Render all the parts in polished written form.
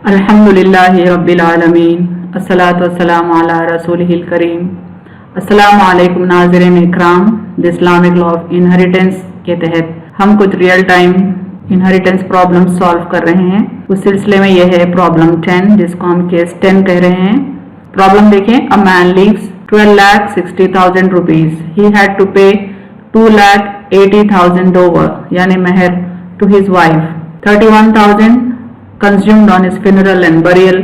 अल्हम्दुलिल्लाहि रब्बिल आलमीन अस्सलातु वस्सलामु अला रसूलिहिल करीम। अस्सलामु अलैकुम नाज़रीन इकराम। The Islamic law of inheritance के तहत हम कुछ real time inheritance problem solve कर रहे हैं। उस सिलसिले में यह है प्रॉब्लम 10, जिसको हम केस 10 कह रहे हैं। प्रॉब्लम देखें। A man leaves 12,60,000 rupees. He had to pay 2,80,000 dower यानी महर to his wife. 31,000 consumed on his funeral and burial.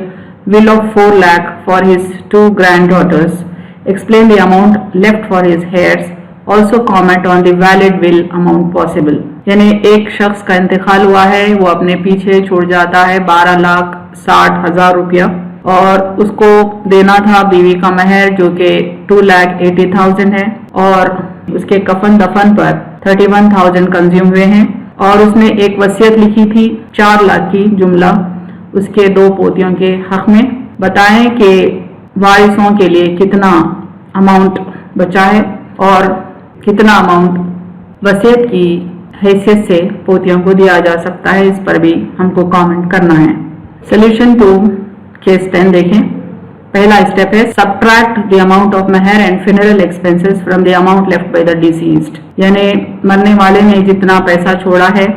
Will of 4 lakh for his 2 granddaughters. Explain the amount left for his heirs. Also comment on the valid will amount possible. यानी एक शख्स का इंतकाल हुआ है, वो अपने पीछे छोड़ जाता है 12,60,000 रुपया और उसको देना था बीवी का महर जो कि 2,80,000 है और उसके कफन दफन पर 31,000 कंज्यूम हुए हैं और उसने एक वसीयत लिखी थी 4 लाख की जुमला उसके 2 पोतियों के हक में। बताएं कि वारिसों के लिए कितना अमाउंट बचा है और कितना अमाउंट वसीयत की हैसियत से पोतियों को दिया जा सकता है। इस पर भी हमको कमेंट करना है। सोल्यूशन टू केस 10 देखें। पहला स्टेप है सबट्रैक्ट द अमाउंट ऑफ महर and funeral expenses from the amount left by the deceased. यानी मरने वाले ने जितना पैसा छोड़ा है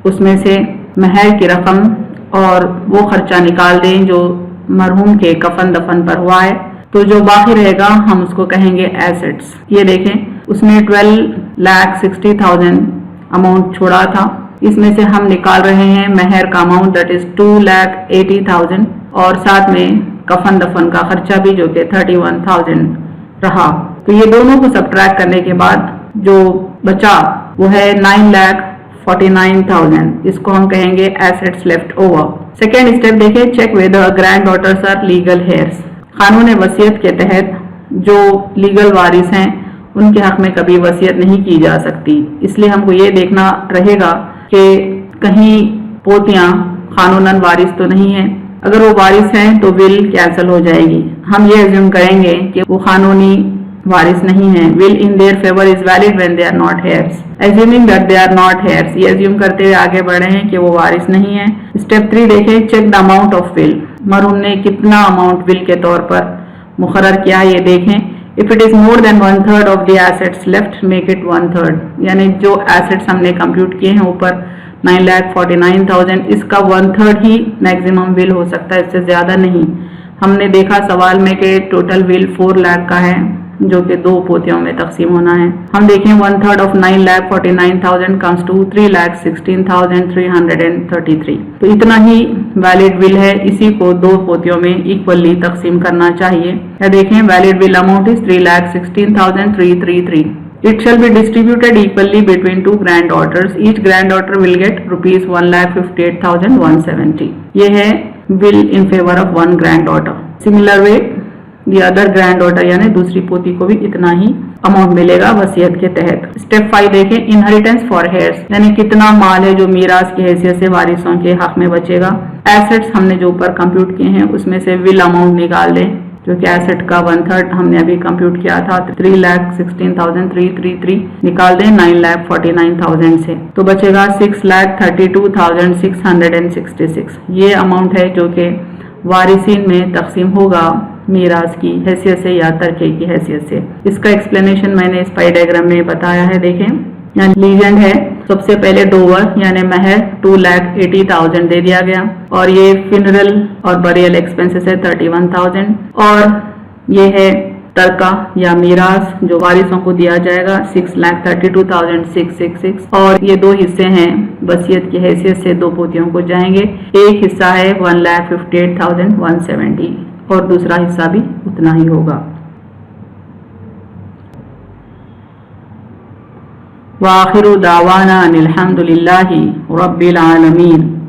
उसमें से महर की रकम और वो खर्चा निकाल दें जो मरहूम के कफन दफन पर हुआ है, तो जो बाकी रहेगा हम उसको कहेंगे एसेट्स। ये देखें, उसने 12,60,000 अमाउंट छोड़ा था, इसमें से हम निकाल रहे हैं महर का अमाउंट दैट इज 2,80,000 और साथ में कफन दफन का खर्चा भी जो कि 31,000 रहा। तो ये दोनों को सब्ट्रैक्ट करने के बाद जो बचा वो है 9,49,000। इसको हम कहेंगे assets left over. Second step देखें। Check whether granddaughters are legal heirs. कानून वसीयत के तहत जो लीगल वारिस हैं उनके हक में कभी वसीयत नहीं की जा सकती, इसलिए हमको ये देखना रहेगा कि कहीं पोतियां कानूनन वारिस तो नहीं है। अगर वो वारिस हैं तो विल कैंसिल हो जाएगी। हम ये अज्यूम करेंगे कि वो कानूनी वारिस नहीं है। Will in their favour is valid when they are not heirs. Assuming that they are not heirs, ये अज्यूम करते हुए आगे बढ़े हैं कि वो वारिस नहीं है। स्टेप 3 देखें। Check the amount of will. मरहूम ने कितना अमाउंट विल के तौर पर मुकर्रर किया ये देखें। If it is more than 1/3 of the assets left make it 1/3। यानी जो एसेट्स हमने कंप्यूट किए हैं ऊपर 9,49,000, इसका 1/3 ही मैक्सिमम विल हो सकता है, इससे ज्यादा नहीं। हमने देखा सवाल में कि टोटल विल 4 लाख का है जो कि 2 पोतियों में तकसीम होना है। हम देखें 1/3 ऑफ 9,49,000 कम्स टू 3,16,333। तो इतना ही वैलिड विल है, इसी को 2 पोतियों में इक्वली तकसीम करना चाहिए। या देखें valid will amount is 3,16,333। It shall be distributed equally between 2 granddaughters. Each granddaughter will get rupees 1,58,170. ये है will in favor of 1 granddaughter. Similar way, the other granddaughter यानी दूसरी पोती को भी इतना ही अमाउंट मिलेगा वसीयत के तहत। स्टेप 5 देखें। इनहेरिटेंस फॉर हेयर्स, यानी कितना माल है जो मीरास की हैसियत से वारिसों के हक में बचेगा। एसेट्स हमने जो ऊपर कंप्यूट किए हैं उसमें से विल अमाउंट निकाल दें जो कि एसेट का 1/3 हमने अभी कंप्यूट किया था 3,16,333 निकाल दें 9,49,000 से, तो बचेगा 6,32,666। ये अमाउंट है जो कि वारिसीन में तकसीम होगा मीरास की हैसियत से या तरके की हैसियत से। इसका एक्सप्लेनेशन मैंने इस पाई डायग्राम में बताया है। देखें, यानी लीजेंड है। सबसे पहले डोवर यानी महर 2,80,000 दे दिया गया और ये फ्यूनरल और बरियल एक्सपेंसेस है 31,000 और ये है तरका या मीरास जो वारिसों को दिया जाएगा 6,32,666 और ये 2 हिस्से हैं वसीयत की हैसियत से 2 पोतियों को जाएंगे। एक हिस्सा है 1,58,170 और दूसरा हिस्सा भी उतना ही होगा। वाखिरु दावाना अनिल हम्दुलिल्लाहि रब्बिल आलमीन।